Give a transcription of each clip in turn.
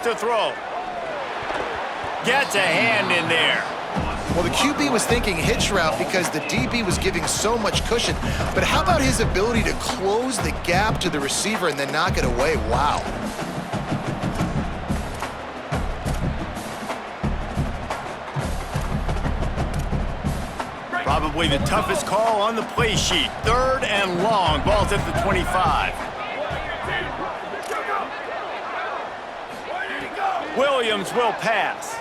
To throw. Gets a hand in there. Well, the QB was thinking hitch route because the DB was giving so much cushion. But how about his ability to close the gap to the receiver and then knock it away? Wow. Probably the toughest call on the play sheet. 3rd and long. Ball's at the 25. Williams will pass.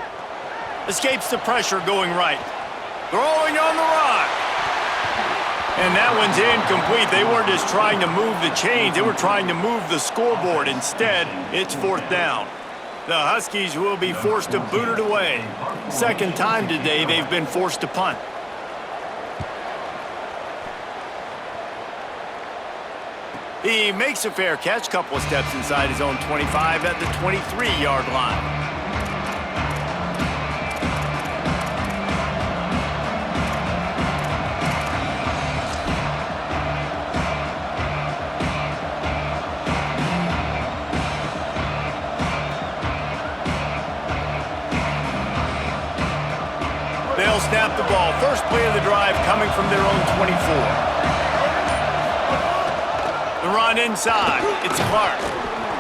Escapes the pressure going right. Throwing on the run. And that one's incomplete. They weren't just trying to move the chains. They were trying to move the scoreboard. Instead, it's 4th down. The Huskies will be forced to boot it away. 2nd time today they've been forced to punt. He makes a fair catch, couple of steps inside his own 25 at the 23-yard line. They'll snap the ball. First play of the drive coming from their own 24. The run inside. It's Clark.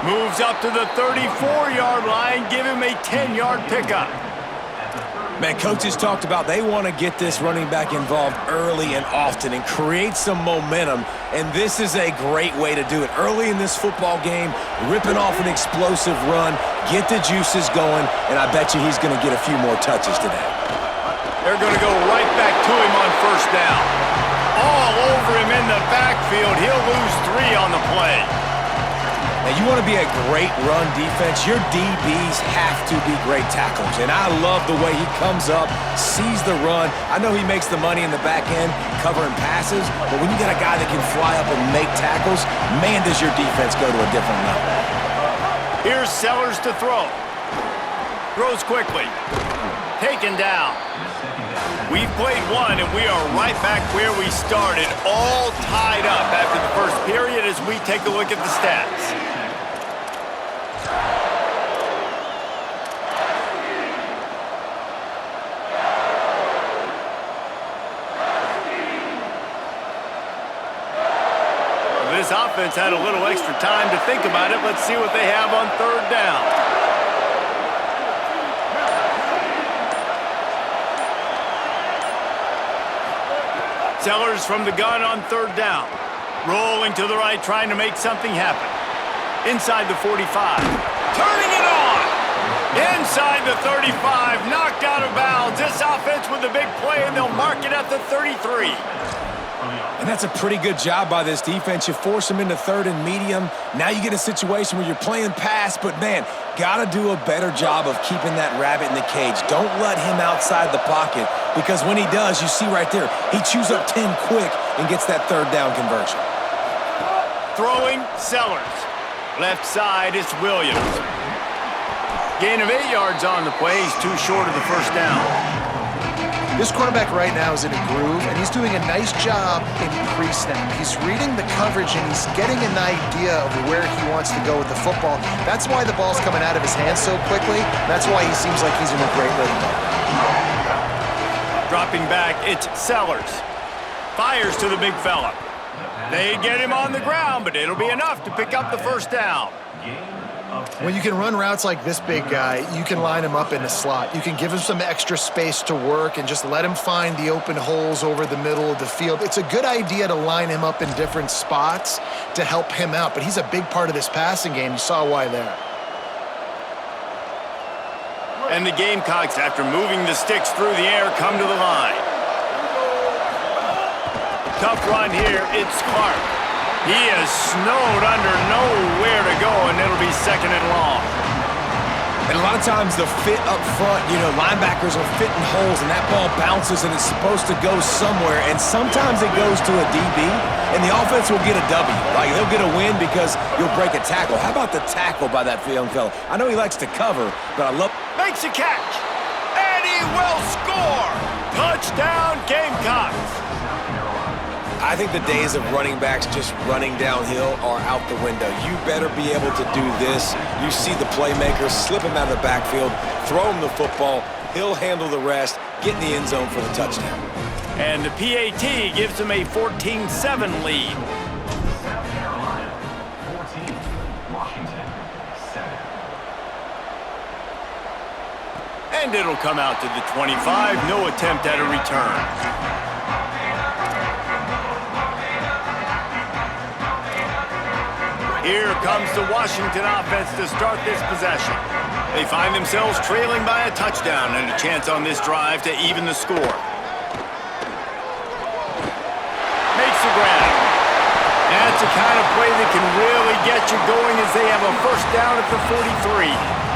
Moves up to the 34-yard line. Give him a 10-yard pickup. Man, coaches talked about they want to get this running back involved early and often and create some momentum, and this is a great way to do it. Early in this football game, ripping off an explosive run, get the juices going, and I bet you he's going to get a few more touches today. They're going to go right back to him on 1st down. All over him in the backfield. He'll lose 3 on the play. Now, you want to be a great run defense, your DBs have to be great tacklers. And I love the way he comes up, sees the run. I know he makes the money in the back end covering passes, but when you got a guy that can fly up and make tackles, man, does your defense go to a different level. Here's Sellers to throw. Throws quickly. Taken down. We've played one, and we are right back where we started, all tied up after the first period as we take a look at the stats. This offense had a little extra time to think about it. Let's see what they have on 3rd down. Sellers from the gun on 3rd down. Rolling to the right, trying to make something happen. Inside the 45. Turning it on! Inside the 35, knocked out of bounds. This offense with a big play, and they'll mark it at the 33. And that's a pretty good job by this defense. You force them into 3rd and medium. Now you get a situation where you're playing pass, but, man, got to do a better job of keeping that rabbit in the cage. Don't let him outside the pocket, because when he does, you see right there, he chews up 10 quick and gets that 3rd down conversion. Throwing, Sellers. Left side, it's Williams. Gain of 8 yards on the play. He's too short of the 1st down. This quarterback right now is in a groove, and he's doing a nice job in pre-snap. He's reading the coverage, and he's getting an idea of where he wants to go with the football. That's why the ball's coming out of his hands so quickly. That's why he seems like he's in a great rhythm. Dropping back, it's Sellers. Fires to the big fella. They get him on the ground, but it'll be enough to pick up the 1st down. When you can run routes like this big guy, you can line him up in the slot. You can give him some extra space to work and just let him find the open holes over the middle of the field. It's a good idea to line him up in different spots to help him out, but he's a big part of this passing game. You saw why there. And the Gamecocks, after moving the sticks through the air, come to the line. Tough run here, it's Clark. He is snowed under, nowhere to go, and it'll be 2nd and long. And a lot of times the fit up front, you know, linebackers are fitting holes, and that ball bounces, and it's supposed to go somewhere, and sometimes it goes to a DB, and the offense will get a W. Like, they'll get a win because you'll break a tackle. How about the tackle by that young fella? I know he likes to cover, but I love... Makes a catch, and he will score! Touchdown, Gamecocks! I think the days of running backs just running downhill are out the window. You better be able to do this. You see the playmakers, slip him out of the backfield, throw him the football, he'll handle the rest, get in the end zone for the touchdown. And the PAT gives him a 14-7 lead. And it'll come out to the 25. No attempt at a return. Here comes the Washington offense to start this possession. They find themselves trailing by a touchdown and a chance on this drive to even the score. Makes the grab. That's the kind of play that can really get you going as they have a first down at the 43.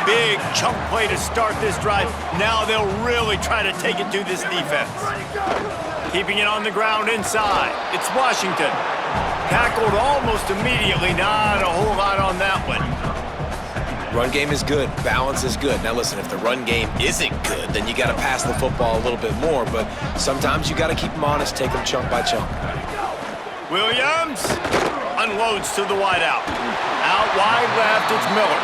Big chunk play to start this drive. Now they'll really try to take it to this defense. Keeping it on the ground inside. It's Washington. Tackled almost immediately. Not a whole lot on that one. Run game is good. Balance is good. Now listen, if the run game isn't good, then you got to pass the football a little bit more. But sometimes you got to keep them honest, take them chunk by chunk. Williams unloads to the wideout. Out wide left, it's Miller.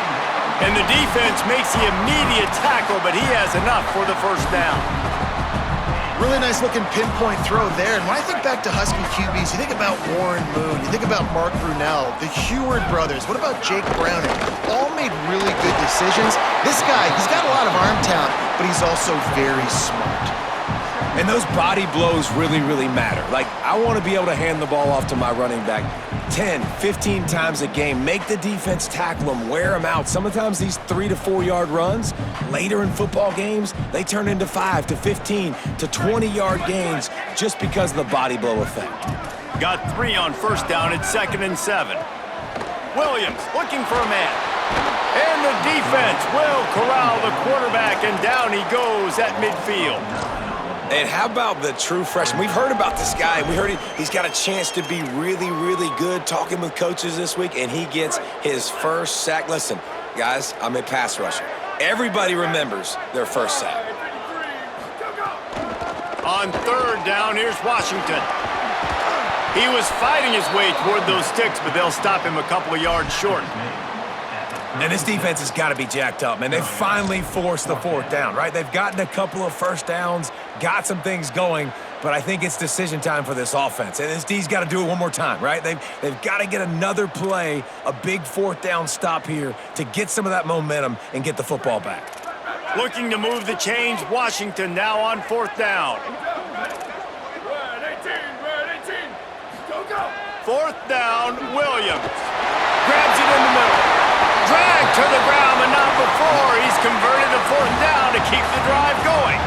And the defense makes the immediate tackle, but he has enough for the first down. Really nice looking pinpoint throw there. And when I think back to Husky QBs, you think about Warren Moon, you think about Mark Brunell, the Heward brothers, what about Jake Browning? All made really good decisions. This guy, he's got a lot of arm talent, but he's also very smart. And those body blows really, really matter. Like, I want to be able to hand the ball off to my running back 10, 15 times a game. Make the defense tackle them, wear them out. Sometimes these 3 to 4 yard runs, later in football games, they turn into 5 to 15 to 20 yard gains just because of the body blow effect. Got 3 on first down at 2nd and 7. Williams looking for a man. And the defense will corral the quarterback, and down he goes at midfield. And how about the true freshman? We've heard about this guy. We heard he's got a chance to be really, really good. Talking with coaches this week, and he gets his first sack. Listen, guys, I'm a pass rusher. Everybody remembers their first sack. On 3rd down, here's Washington. He was fighting his way toward those sticks, but they'll stop him a couple of yards short. And this defense has got to be jacked up, man. They finally forced the 4th down, right? They've gotten a couple of first downs, got some things going, but I think it's decision time for this offense. And this D's got to do it one more time, right? They've got to get another play, a big 4th down stop here to get some of that momentum and get the football back. Looking to move the chains, Washington now on 4th down. 4th down, Williams. Grabs it in the middle. Dragged to the ground, but not before. He's converted the 4th down to keep the drive going.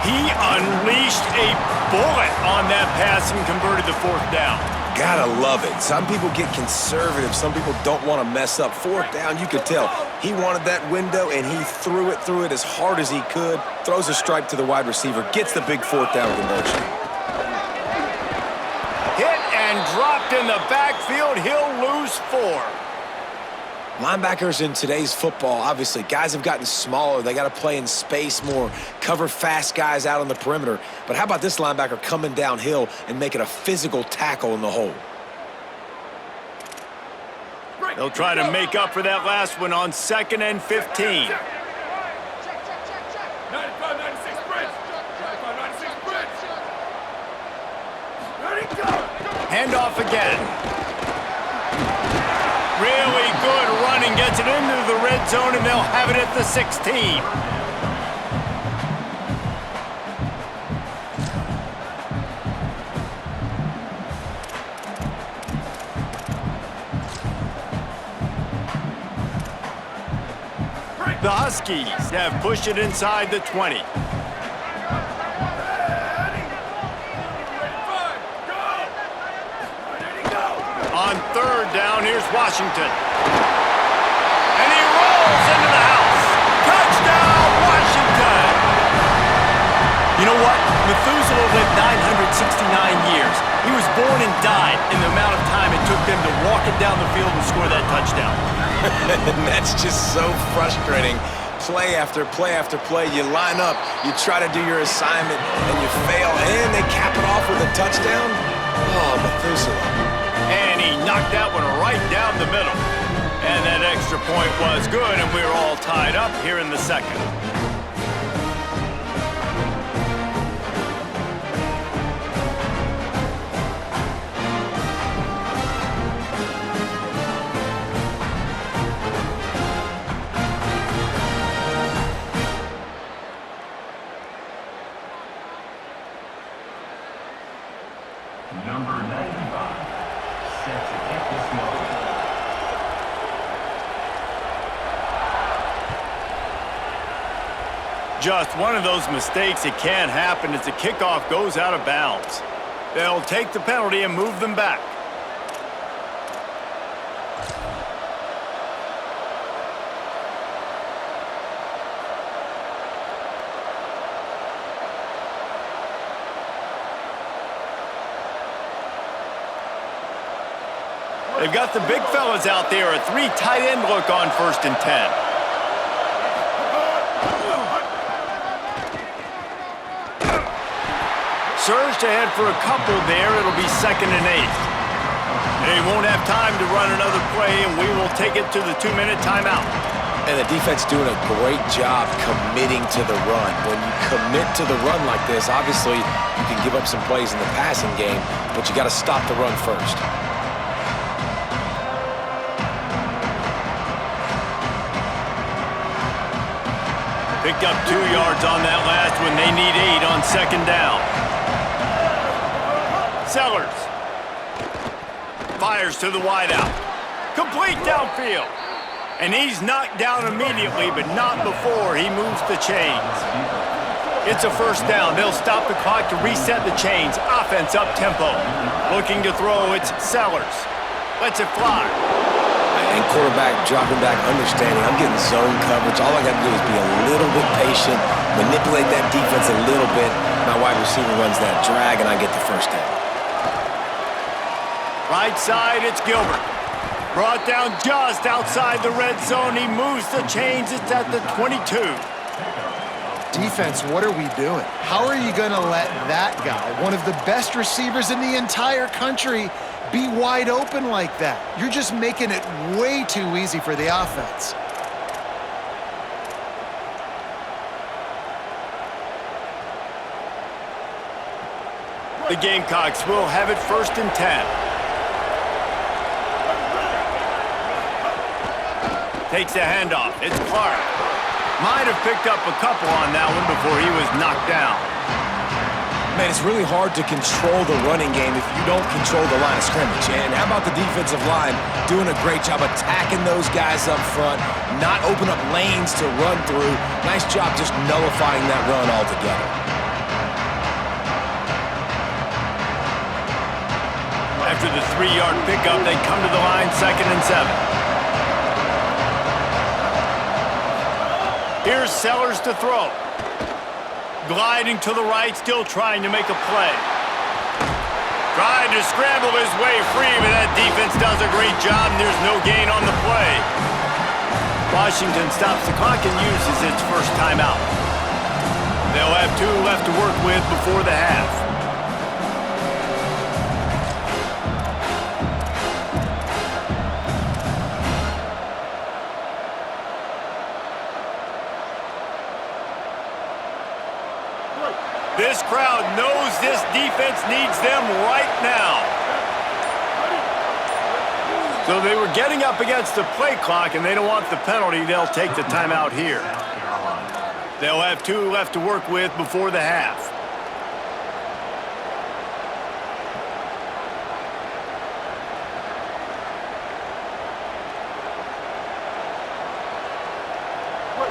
He unleashed a bullet on that pass and converted the 4th down. Gotta love it. Some people get conservative. Some people don't want to mess up. 4th down, you could tell. He wanted that window, and he threw it as hard as he could. Throws a stripe to the wide receiver. Gets the big 4th down conversion. Hit and dropped in the backfield. He'll lose 4. Linebackers in today's football, obviously, guys have gotten smaller. They got to play in space more, cover fast guys out on the perimeter. But how about this linebacker coming downhill and making a physical tackle in the hole? They'll try to make up for that last one on 2nd and 15. Handoff again. Really good running, gets it into the red zone, and they'll have it at the 16. The Huskies have pushed it inside the 20. On 3rd down, here's Washington. And he rolls into the house. Touchdown, Washington! You know what? Methuselah lived 969 years. He was born and died in the amount of time it took them to walk it down the field and score that touchdown. And that's just so frustrating Play after play after play, you line up, you try to do your assignment, and you fail, and they cap it off with a touchdown? Oh, Methuselah. And he knocked that one right down the middle. And that extra point was good, and we were all tied up here in the second. Number 95, set to kick this one. Just one of those mistakes that can't happen as the kickoff goes out of bounds. They'll take the penalty and move them back. They've got the big fellas out there, a 3 tight end look on 1st and 10. Surged ahead for a couple there. It'll be 2nd and 8. They won't have time to run another play, and we will take it to the 2-minute timeout. And the defense doing a great job committing to the run. When you commit to the run like this, obviously you can give up some plays in the passing game, but you got to stop the run first. Picked up 2 yards on that last one. They need 8 on 2nd down. Sellers fires to the wideout. Complete downfield. And he's knocked down immediately, but not before he moves the chains. It's a 1st down. They'll stop the clock to reset the chains. Offense up tempo. Looking to throw, it's Sellers. Lets it fly. And quarterback dropping back, understanding I'm getting zone coverage. All I got to do is be a little bit patient, manipulate that defense a little bit. My wide receiver runs that drag, and I get the 1st down. Right side, it's Gilbert. Brought down just outside the red zone. He moves the chains. It's at the 22. Defense, what are we doing? How are you going to let that guy, one of the best receivers in the entire country, be wide open like that? You're just making it way too easy for the offense. The Gamecocks will have it 1st and 10. Takes the handoff. It's Clark. Might have picked up a couple on that one before he was knocked down. Man, it's really hard to control the running game if you don't control the line of scrimmage. And how about the defensive line doing a great job attacking those guys up front, not open up lanes to run through. Nice job just nullifying that run altogether. After the 3-yard pickup, they come to the line 2nd and 7. Here's Sellers to throw. Gliding to the right, still trying to make a play. Tried to scramble his way free, but that defense does a great job, and there's no gain on the play. Washington stops the clock and uses its 1st timeout. They'll have 2 left to work with before the half. This crowd knows this defense needs them right now. So they were getting up against the play clock, and they don't want the penalty. They'll take the timeout here. They'll have 2 left to work with before the half.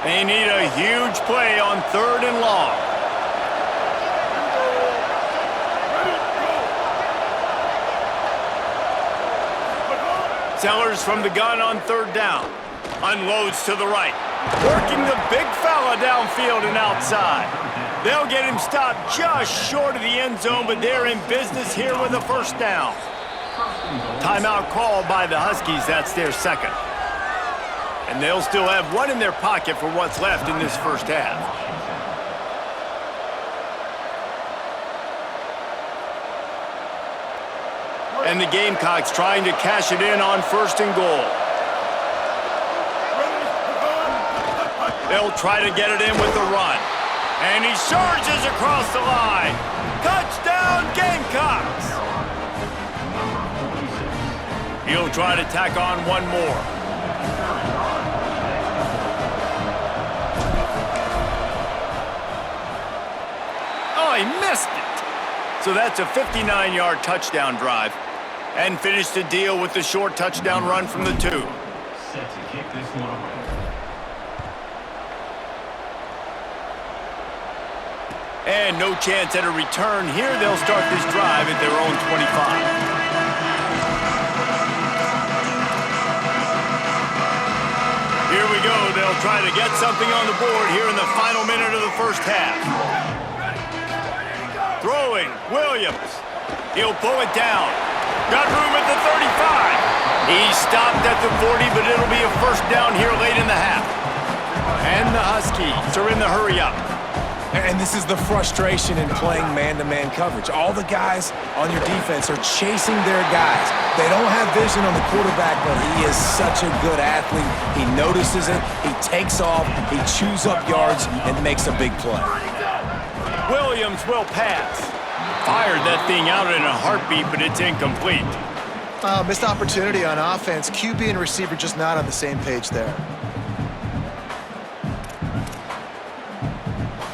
They need a huge play on 3rd and long. Sellers from the gun on 3rd down. Unloads to the right. Working the big fella downfield and outside. They'll get him stopped just short of the end zone, but they're in business here with a 1st down. Timeout called by the Huskies. That's their 2nd. And they'll still have one in their pocket for what's left in this first half. And the Gamecocks trying to cash it in on 1st and goal. They'll try to get it in with the run. And he surges across the line. Touchdown, Gamecocks! He'll try to tack on one more. Oh, he missed it. So that's a 59-yard touchdown drive. And finished the deal with the short touchdown run from the 2. Set to kick this one away. And no chance at a return here. They'll start this drive at their own 25. Here we go. They'll try to get something on the board here in the final minute of the first half. Throwing, Williams. He'll pull it down. Got room at the 35. He stopped at the 40, but it'll be a first down here late in the half. And the Huskies are in the hurry-up. And this is the frustration in playing man-to-man coverage. All the guys on your defense are chasing their guys. They don't have vision on the quarterback, but he is such a good athlete. He notices it, he takes off, he chews up yards, and makes a big play. Williams will pass. Fired that thing out in a heartbeat, but it's incomplete. Missed opportunity on offense. QB and receiver just not on the same page there.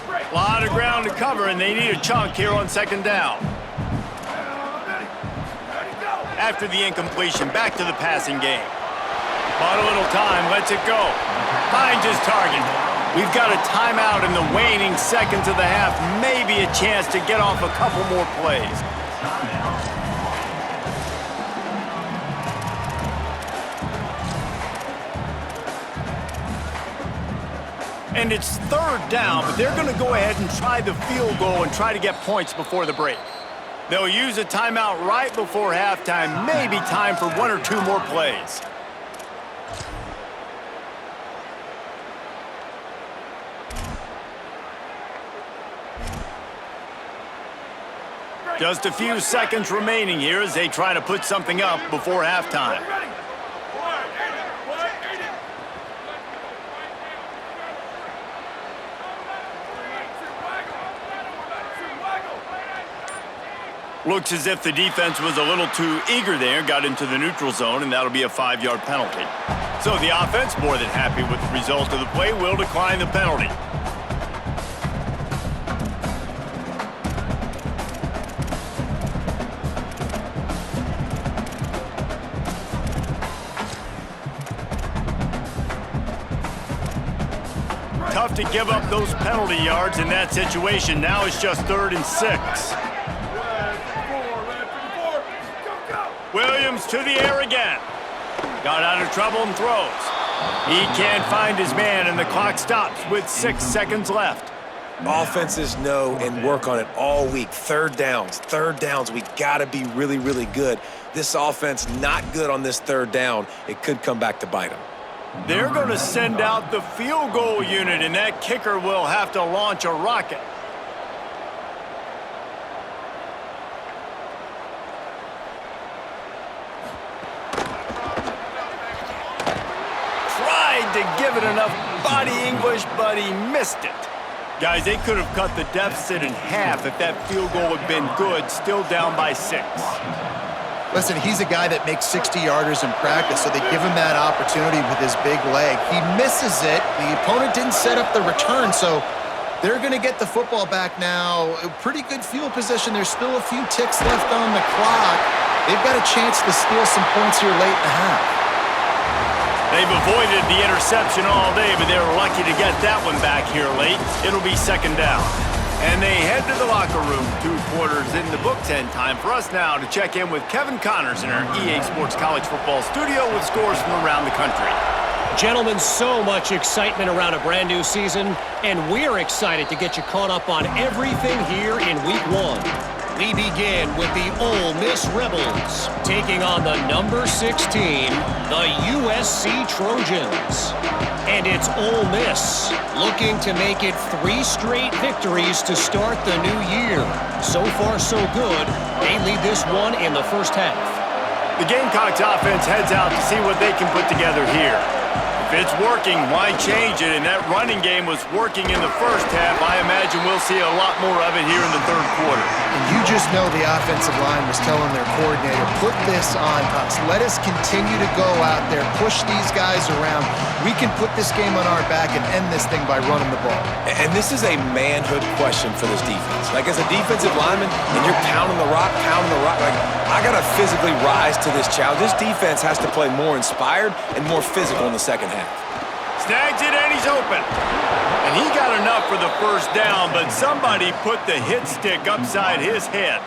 A lot of ground to cover, and they need a chunk here on 2nd down. After the incompletion, back to the passing game. Bought a little time, lets it go. Finds his target. We've got a timeout in the waning seconds of the half. Maybe a chance to get off a couple more plays. And it's 3rd down, but they're going to go ahead and try the field goal and try to get points before the break. They'll use a timeout right before halftime. Maybe time for 1 or 2 more plays. Just a few seconds remaining here as they try to put something up before halftime. Looks as if the defense was a little too eager there, got into the neutral zone, and that'll be a 5-yard penalty. So the offense, more than happy with the result of the play, will decline the penalty. Tough to give up those penalty yards in that situation. Now it's just 3rd and 6. Williams to the air again. Got out of trouble and throws. He can't find his man, and the clock stops with 6 seconds left. Offenses know and work on it all week. 3rd downs. We got to be really, really good. This offense not good on this 3rd down. It could come back to bite them. They're going to send out the field goal unit, and that kicker will have to launch a rocket. Tried to give it enough body English, but he missed it. Guys, they could have cut the deficit in half if that field goal had been good, still down by 6. Listen, he's a guy that makes 60-yarders in practice, so they give him that opportunity with his big leg. He misses it. The opponent didn't set up the return, so they're going to get the football back now. A pretty good field position. There's still a few ticks left on the clock. They've got a chance to steal some points here late in the half. They've avoided the interception all day, but they're lucky to get that one back here late. It'll be 2nd down. And they head to the locker room. 2 quarters in the books, and time for us now to check in with Kevin Connors in our EA Sports College Football studio with scores from around the country. Gentlemen, so much excitement around a brand new season, and we're excited to get you caught up on everything here in Week 1. We begin with the Ole Miss Rebels taking on the number 16, the USC Trojans. And it's Ole Miss looking to make it 3 straight victories to start the new year. So far, so good. They lead this one in the first half. The Gamecocks offense heads out to see what they can put together here. If it's working, why change it? And that running game was working in the first half. I imagine we'll see a lot more of it here in the third quarter. And you just know the offensive line was telling their coordinator, put this on us. Let us continue to go out there, push these guys around. We can put this game on our back and end this thing by running the ball. And this is a manhood question for this defense. Like, as a defensive lineman, and you're pounding the rock, like, I got to physically rise to this challenge. This defense has to play more inspired and more physical in the second half. Snags it, and he's open. And he got enough for the first down, but somebody put the hit stick upside his head.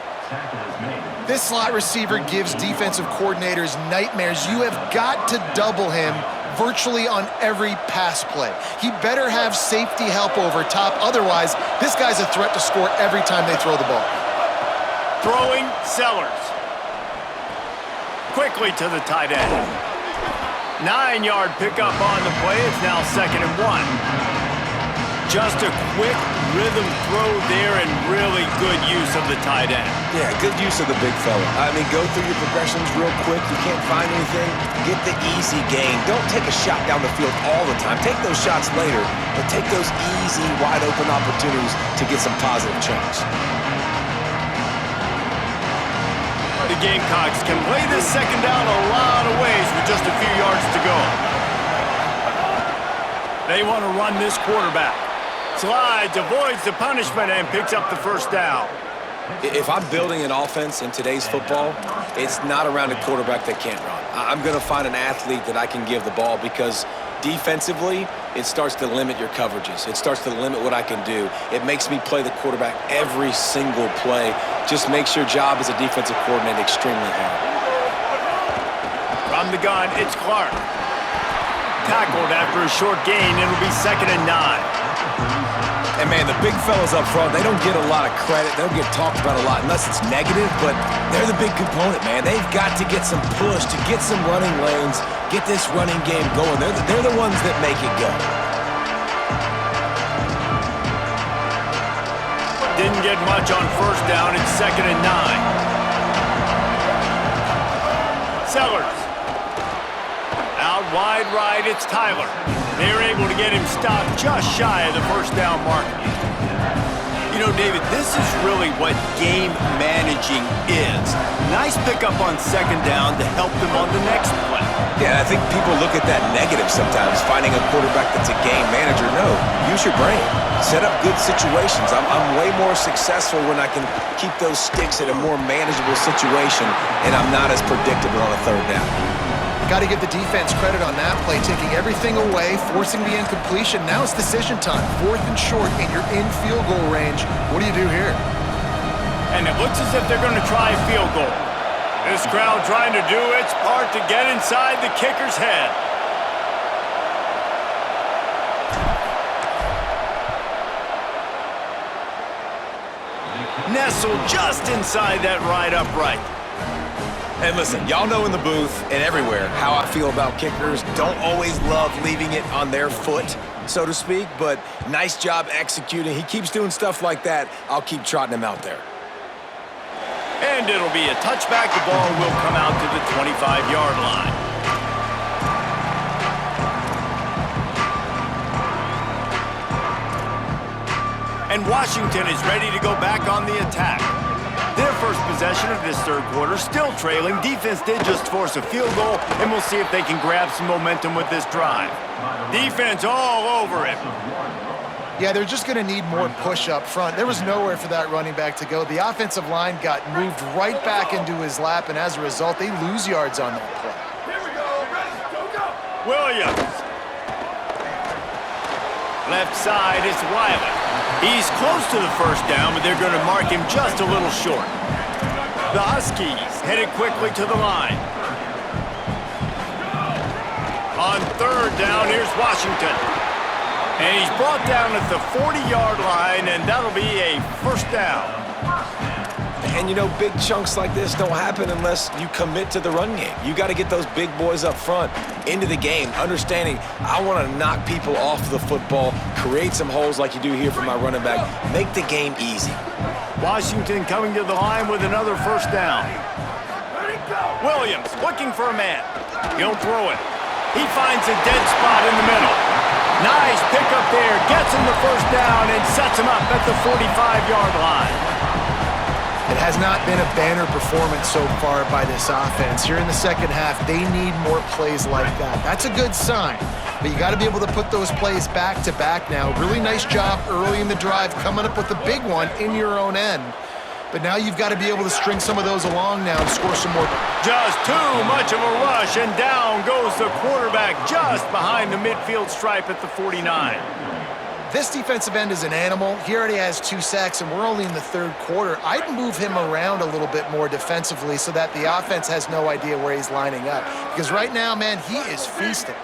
This slot receiver gives defensive coordinators nightmares. You have got to double him virtually on every pass play. He better have safety help over top. Otherwise, this guy's a threat to score every time they throw the ball. Throwing Sellers. Quickly to the tight end. 9-yard pickup on the play. It's now 2nd and 1. Just a quick rhythm throw there and really good use of the tight end. Yeah, good use of the big fella. I mean, go through your progressions real quick. You can't find anything. Get the easy gain. Don't take a shot down the field all the time. Take those shots later, but take those easy, wide-open opportunities to get some positive chunks. The Gamecocks can play this second down a lot of ways with just a few yards to go. They want to run this quarterback. Slides, avoids the punishment, and picks up the first down. If I'm building an offense in today's football, it's not around a quarterback that can't run. I'm going to find an athlete that I can give the ball because defensively, it starts to limit your coverages. It starts to limit what I can do. It makes me play the quarterback every single play. Just makes your job as a defensive coordinator extremely hard. From the gun, it's Clark. Tackled after a short gain. It'll be 2nd and 9. And, man, the big fellas up front, they don't get a lot of credit. They don't get talked about a lot unless it's negative, but they're the big component, man. They've got to get some push, to get some running lanes, get this running game going. They're the ones that make it go. Didn't get much on first down. It's 2nd and 9. Sellers. Out wide right, it's Tyler. They're able to get him stopped just shy of the first down marker. You know, David, this is really what game managing is. Nice pickup on second down to help them on the next play. Yeah, I think people look at that negative sometimes, finding a quarterback that's a game manager. No, use your brain. Set up good situations. I'm way more successful when I can keep those sticks in a more manageable situation, and I'm not as predictable on a third down. Got to give the defense credit on that play, taking everything away, forcing the incompletion. Now it's decision time. 4th and short, and you're in field goal range. What do you do here? And it looks as if they're going to try a field goal. This crowd trying to do its part to get inside the kicker's head. Nestled just inside that right upright. And listen, y'all know in the booth and everywhere how I feel about kickers. Don't always love leaving it on their foot, so to speak, but nice job executing. He keeps doing stuff like that. I'll keep trotting him out there. And it'll be a touchback. The ball will come out to the 25-yard line. And Washington is ready to go back on the attack. Their first possession of this third quarter, still trailing. Defense did just force a field goal, and we'll see if they can grab some momentum with this drive. Defense all over it. Yeah, they're just going to need more push up front. There was nowhere for that running back to go. The offensive line got moved right back into his lap, and as a result, they lose yards on that play. Williams. Left side, it's Wiley. He's close to the first down, but they're going to mark him just a little short. The Huskies headed quickly to the line. On third down, here's Washington. And he's brought down at the 40-yard line, and that'll be a first down. And, you know, big chunks like this don't happen unless you commit to the run game. You got to get those big boys up front into the game, understanding I want to knock people off the football, create some holes like you do here for my running back, make the game easy. Washington coming to the line with another first down. Williams looking for a man. He'll throw it. He finds a dead spot in the middle. Nice pickup there. Gets him the first down and sets him up at the 45-yard line. It has not been a banner performance so far by this offense. Here in the second half, they need more plays like that. That's a good sign, but you got to be able to put those plays back to back now. Really nice job early in the drive coming up with the big one in your own end. But now you've got to be able to string some of those along now and score some more. Just too much of a rush, and down goes the quarterback just behind the midfield stripe at the 49. This defensive end is an animal. He already has 2 sacks, and we're only in the third quarter. I'd move him around a little bit more defensively so that the offense has no idea where he's lining up. Because right now, man, he is feasting.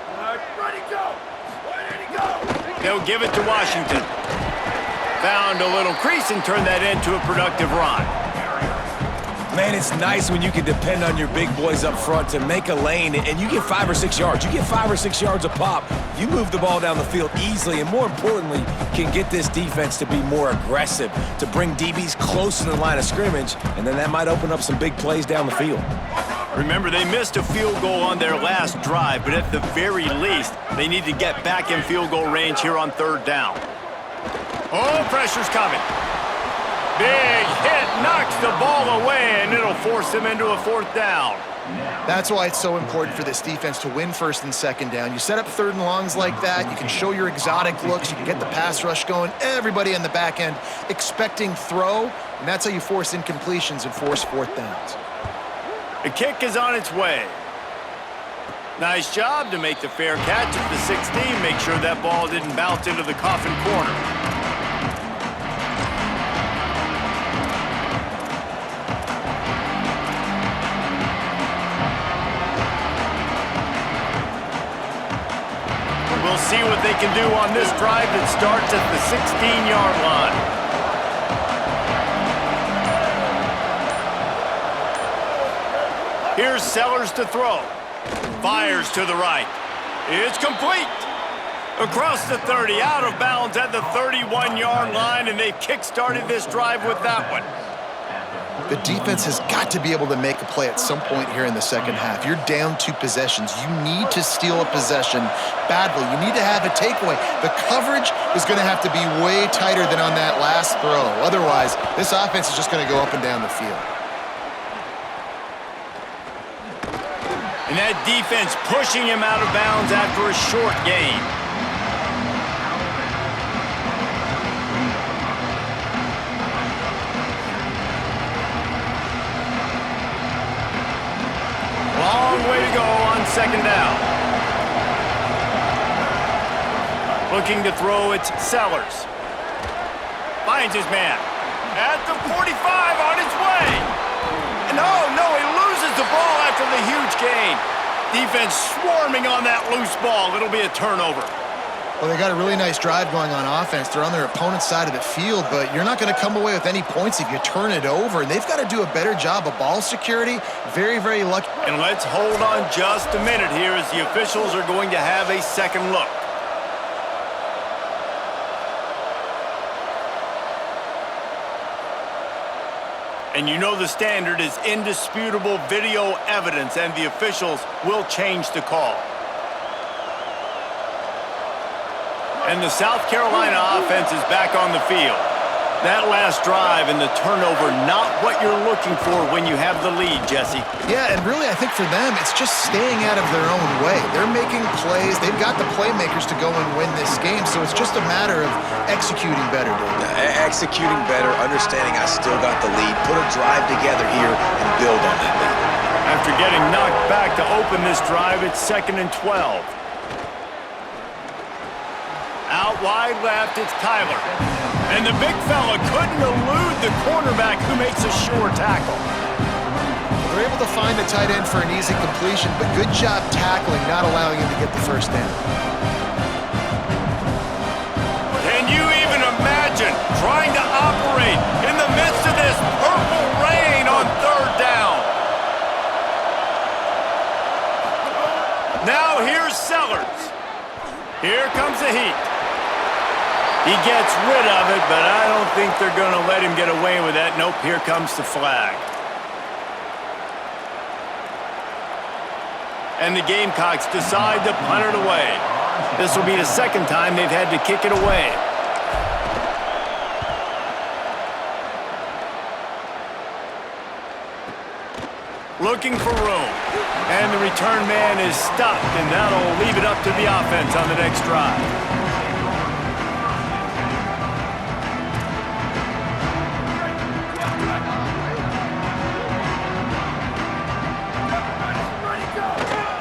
They'll give it to Washington. Found a little crease and turned that into a productive run. Man, it's nice when you can depend on your big boys up front to make a lane, and you get 5 or 6 yards. You get 5 or 6 yards a pop. You move the ball down the field easily, and more importantly, can get this defense to be more aggressive, to bring DBs close to the line of scrimmage, and then that might open up some big plays down the field. Remember, they missed a field goal on their last drive, but at the very least, they need to get back in field goal range here on third down. Oh, pressure's coming. Big hit, knocks the ball away, and it'll force him into a fourth down. That's why it's so important for this defense to win first and second down. You set up third and longs like that, you can show your exotic looks, you can get the pass rush going, everybody on the back end expecting throw, and that's how you force incompletions and force fourth downs. The kick is on its way. Nice job to make the fair catch at the 16, make sure that ball didn't bounce into the coffin corner. We'll see what they can do on this drive that starts at the 16-yard line. Here's Sellers to throw. Fires to the right. It's complete. Across the 30, out of bounds at the 31-yard line, and they've kick-started this drive with that one. The defense has got to be able to make a play at some point here in the second half. You're down 2 possessions. You need to steal a possession badly. You need to have a takeaway. The coverage is going to have to be way tighter than on that last throw. Otherwise, this offense is just going to go up and down the field. And that defense pushing him out of bounds after a short gain. Long way to go on second down. Looking to throw, it's Sellers. Finds his man. At the 45 on his way. No, he loses the ball after the huge gain. Defense swarming on that loose ball. It'll be a turnover. Well, they got a really nice drive going on offense. They're on their opponent's side of the field, but you're not going to come away with any points if you turn it over. And they've got to do a better job of ball security. Very, very lucky. And let's hold on just a minute here as the officials are going to have a second look. And you know the standard is indisputable video evidence, and the officials will change the call. And the South Carolina offense is back on the field. That last drive and the turnover, not what you're looking for when you have the lead, Jesse. Yeah, and really I think for them, it's just staying out of their own way. They're making plays. They've got the playmakers to go and win this game, so it's just a matter of executing better, Dave. Executing better, understanding I still got the lead, put a drive together here and build on that lead. After getting knocked back to open this drive, it's 2nd and 12. Out wide left, it's Tyler. And the big fella couldn't elude the cornerback who makes a sure tackle. They're able to find the tight end for an easy completion, but good job tackling, not allowing him to get the first down. Can you even imagine trying to operate in the midst of this purple rain Now here's Sellers. Here comes the heat. He gets rid of it, but I don't think they're going to let him get away with that. Nope, here comes the flag. And the Gamecocks decide to punt it away. This will be the second time they've had to kick it away. Looking for room. And the return man is stopped, and that'll leave it up to the offense on the next drive.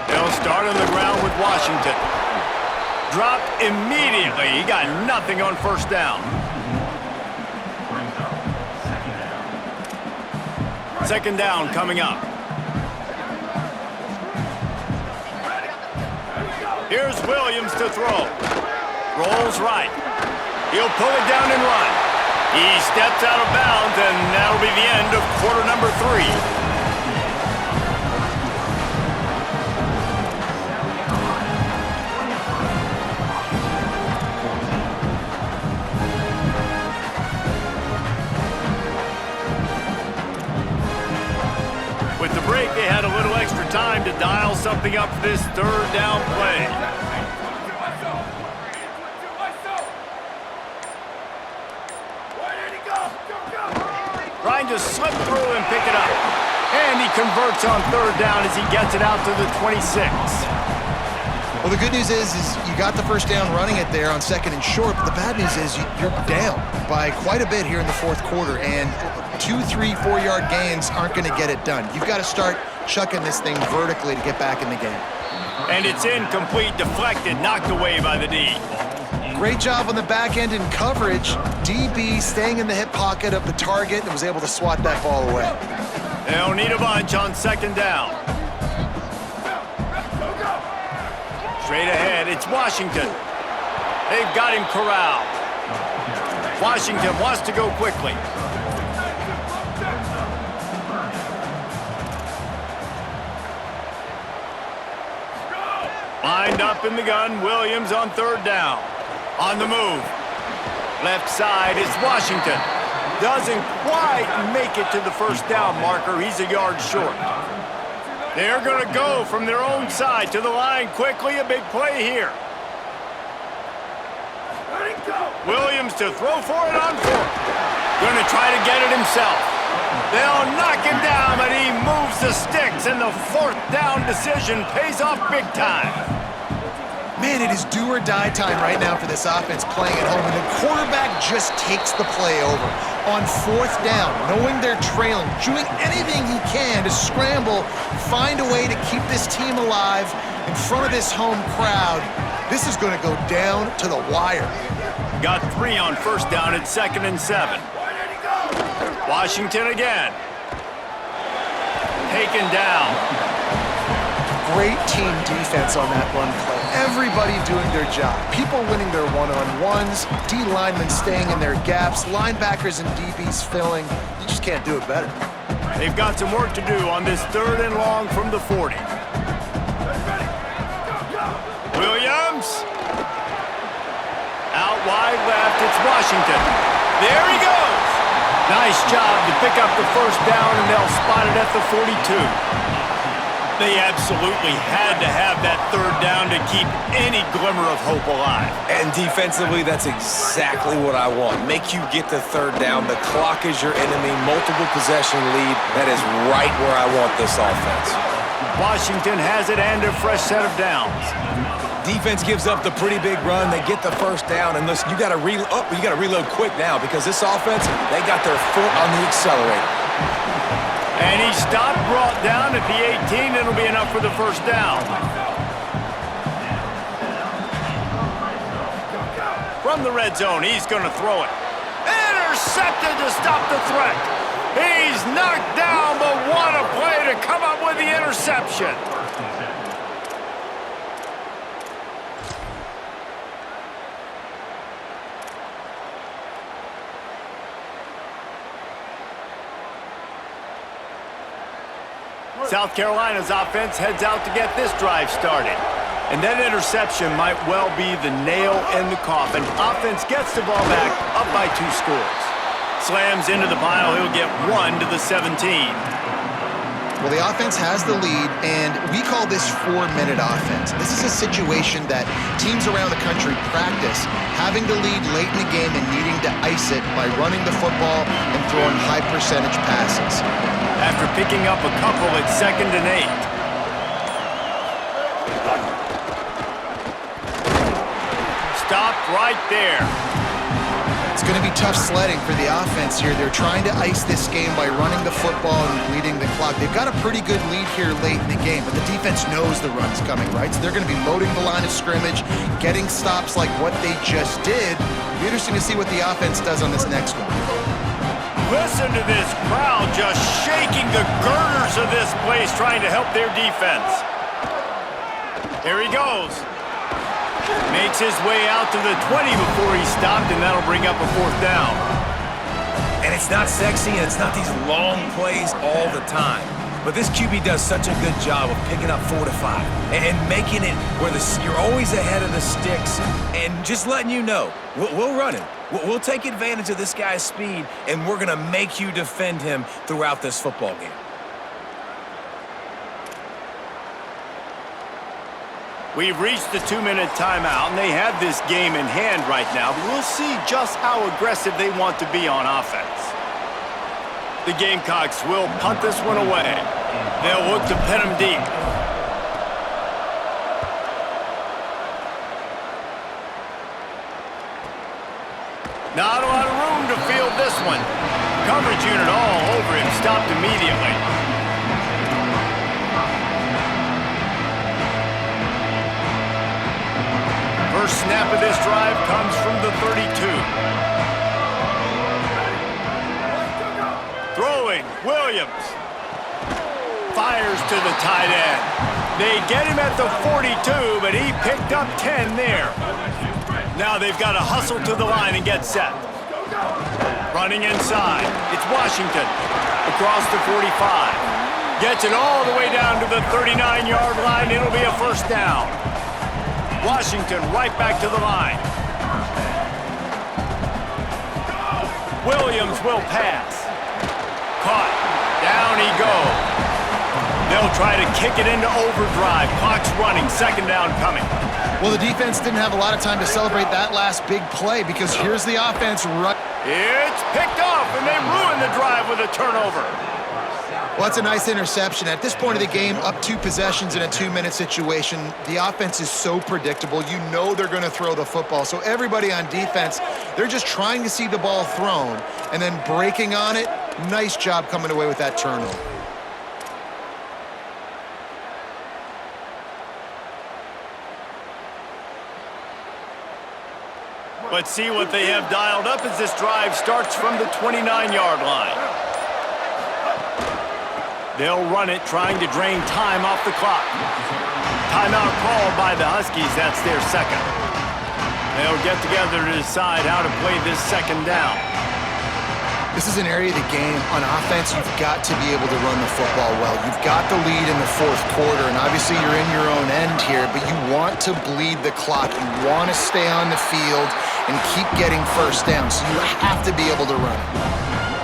They'll start on the ground with Washington. Dropped immediately. He got nothing on first down. Second down coming up. Here's Williams to throw. Rolls right. He'll pull it down and run. He steps out of bounds, and that'll be the end of quarter number 3. With the break, they had a little extra time to dial something up for this third down play. Trying to slip through and pick it up. And he converts on third down as he gets it out to the 26. Well, the good news is you got the first down running it there on second and short, but the bad news is you're down by quite a bit here in the fourth quarter, and 2, 3, 4-yard gains aren't going to get it done. You've got to start chucking this thing vertically to get back in the game. And it's incomplete, deflected, knocked away by the D. Great job on the back end in coverage. DB staying in the hip pocket of the target and was able to swat that ball away. They'll need a bunch on second down. Straight ahead, it's Washington. They've got him corralled. Washington wants to go quickly. Lined up in the gun, Williams on third down. On the move. Left side is Washington. Doesn't quite make it to the first down marker. He's a yard short. They're going to go from their own side to the line quickly. A big play here. Williams to throw for it on fourth. Going to try to get it himself. They'll knock him down, but he moves the sticks, and the fourth down decision pays off big time. Man, it is do or die time right now for this offense playing at home, and the quarterback just takes the play over. On fourth down, knowing they're trailing, doing anything he can to scramble, find a way to keep this team alive in front of this home crowd. This is going to go down to the wire. Got 3 on first down at 2nd and 7. Washington again. Taken down. Great team defense on that run play. Everybody doing their job. People winning their one-on-ones, D linemen staying in their gaps, linebackers and DBs filling. You just can't do it better. They've got some work to do on this third and long from the 40. Williams. Out wide left, it's Washington. There he goes. Nice job to pick up the first down, and they'll spot it at the 42. They absolutely had to have that third down to keep any glimmer of hope alive. And defensively, that's exactly what I want. Make you get the third down. The clock is your enemy. Multiple possession lead. That is right where I want this offense. Washington has it and a fresh set of downs. Defense gives up the pretty big run. They get the first down, and listen, you got to reload quick now because this offense, they got their foot on the accelerator. And he stopped, brought down at the 18. It'll be enough for the first down. From the red zone, he's going to throw it. Intercepted to stop the threat. He's knocked down, but what a play to come up with the interception. South Carolina's offense heads out to get this drive started. And that interception might well be the nail in the coffin. Offense gets the ball back, up by 2 scores. Slams into the pile, he'll get 1 to the 17. Well, the offense has the lead, and we call this 4-minute offense. This is a situation that teams around the country practice, having the lead late in the game and needing to ice it by running the football and throwing high-percentage passes. After picking up a couple at 2nd and 8. Stopped right there. It's going to be tough sledding for the offense here. They're trying to ice this game by running the football and bleeding the clock. They've got a pretty good lead here late in the game, but the defense knows the run's coming, right? So they're going to be loading the line of scrimmage, getting stops like what they just did. It'll be interesting to see what the offense does on this next one. Listen to this crowd just shaking the girders of this place, trying to help their defense. Here he goes. Makes his way out to the 20 before he stopped, and that'll bring up a 4th down. And it's not sexy, and it's not these long plays all the time. But this QB does such a good job of picking up 4 to 5 and making it where you're always ahead of the sticks and just letting you know, we'll run it. We'll take advantage of this guy's speed, and we're going to make you defend him throughout this football game. We've reached the 2-minute timeout, and they have this game in hand right now, but we'll see just how aggressive they want to be on offense. The Gamecocks will punt this one away. They'll look to pin him deep. Not a lot of room to field this one. Coverage unit all over him, stopped immediately. First snap of this drive comes from the 32. Throwing, Williams. Fires to the tight end. They get him at the 42, but he picked up 10 there. Now they've got to hustle to the line and get set. Running inside, it's Washington. Across the 45. Gets it all the way down to the 39-yard line. It'll be a 1st down. Washington right back to the line. Williams will pass. Caught. Down he goes. They'll try to kick it into overdrive. Clock's running. 2nd down coming. Well, the defense didn't have a lot of time to celebrate that last big play because here's the offense right. It's picked off, and they ruin the drive with a turnover. Well, that's a nice interception. At this point of the game, up 2 possessions in a 2-minute situation, the offense is so predictable. You know they're going to throw the football. So everybody on defense, they're just trying to see the ball thrown and then breaking on it. Nice job coming away with that turnover. Let's see what they have dialed up as this drive starts from the 29-yard line. They'll run it, trying to drain time off the clock. Timeout called by the Huskies. That's their 2nd. They'll get together to decide how to play this 2nd down. This is an area of the game. On offense, you've got to be able to run the football well. You've got the lead in the 4th quarter, and obviously you're in your own end here, but you want to bleed the clock. You want to stay on the field and keep getting 1st down, so you have to be able to run it.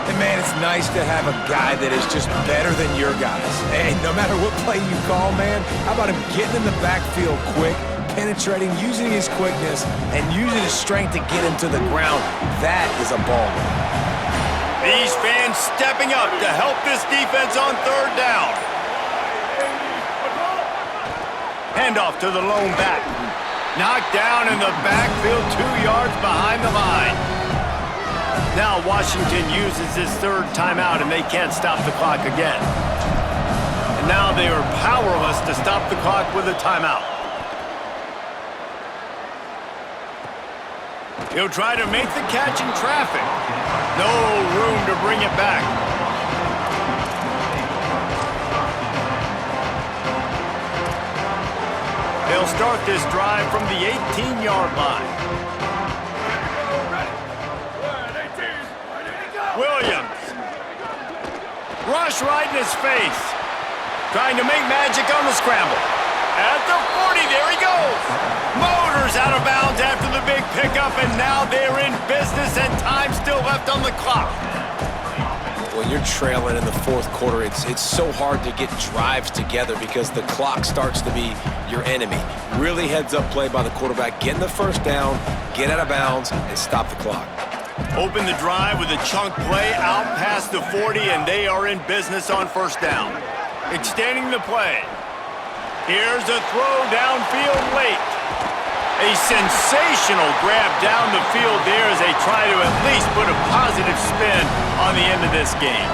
And man, it's nice to have a guy that is just better than your guys. And no matter what play you call, man, how about him getting in the backfield quick, penetrating, using his quickness, and using his strength to get him to the ground? That is a baller. These fans stepping up to help this defense on 3rd down. Handoff to the lone back. Knocked down in the backfield, 2 yards behind the line. Now Washington uses his 3rd timeout, and they can't stop the clock again. And now they are powerless to stop the clock with a timeout. He'll try to make the catch in traffic. No room to bring it back. They'll start this drive from the 18-yard line. Williams. Rush right in his face. Trying to make magic on the scramble. At the 40, there he goes. Motors out of bounds after the big pickup, and now they're in business and time still left on the clock. When you're trailing in the fourth quarter, it's so hard to get drives together because the clock starts to be your enemy. Really heads-up play by the quarterback. Getting the first down, get out of bounds, and stop the clock. Open the drive with a chunk play out past the 40, and they are in business on first down. Extending the play. Here's a throw downfield late. A sensational grab down the field there as they try to at least put a positive spin on the end of this game.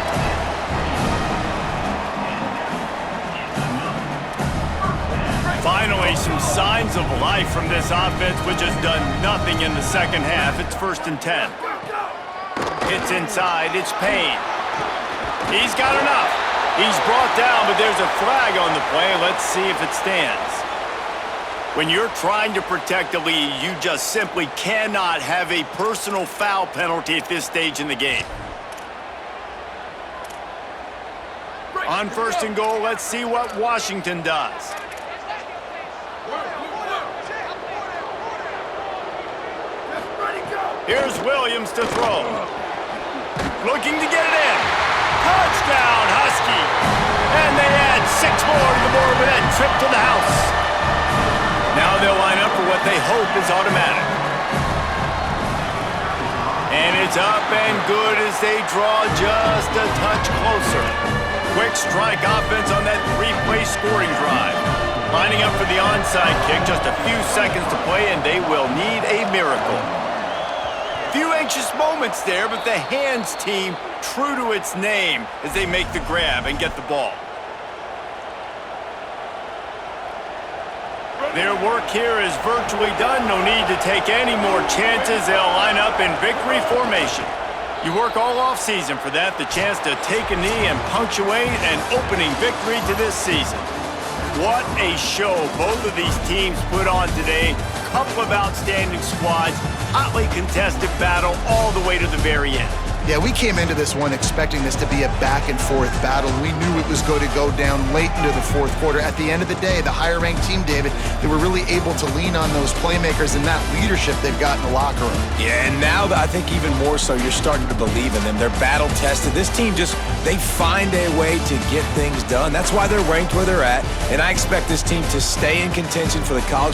Finally, some signs of life from this offense, which has done nothing in the second half. It's 1st and 10. It's inside. It's Payne. He's got enough. He's brought down, but there's a flag on the play. Let's see if it stands. When you're trying to protect the lead, you just simply cannot have a personal foul penalty at this stage in the game. On 1st and goal, let's see what Washington does. Here's Williams to throw. Looking to get it in. Touchdown, Husky. And they add 6 more to the board with that trip to the house. Now they'll line up for what they hope is automatic. And it's up and good as they draw just a touch closer. Quick strike offense on that 3-play scoring drive. Lining up for the onside kick, just a few seconds to play, and they will need a miracle. Few anxious moments there, but the hands team true to its name as they make the grab and get the ball. Their work here is virtually done. No need to take any more chances. They'll line up in victory formation. You work all offseason for that, the chance to take a knee and punctuate an opening victory to this season. What a show both of these teams put on today. Couple of outstanding squads, hotly contested battle all the way to the very end. Yeah, we came into this one expecting this to be a back-and-forth battle. We knew it was going to go down late into the fourth quarter. At the end of the day, the higher-ranked team, David, they were really able to lean on those playmakers and that leadership they've got in the locker room. Yeah, and now I think even more so, you're starting to believe in them. They're battle-tested. This team they find a way to get things done. That's why they're ranked where they're at, and I expect this team to stay in contention for the college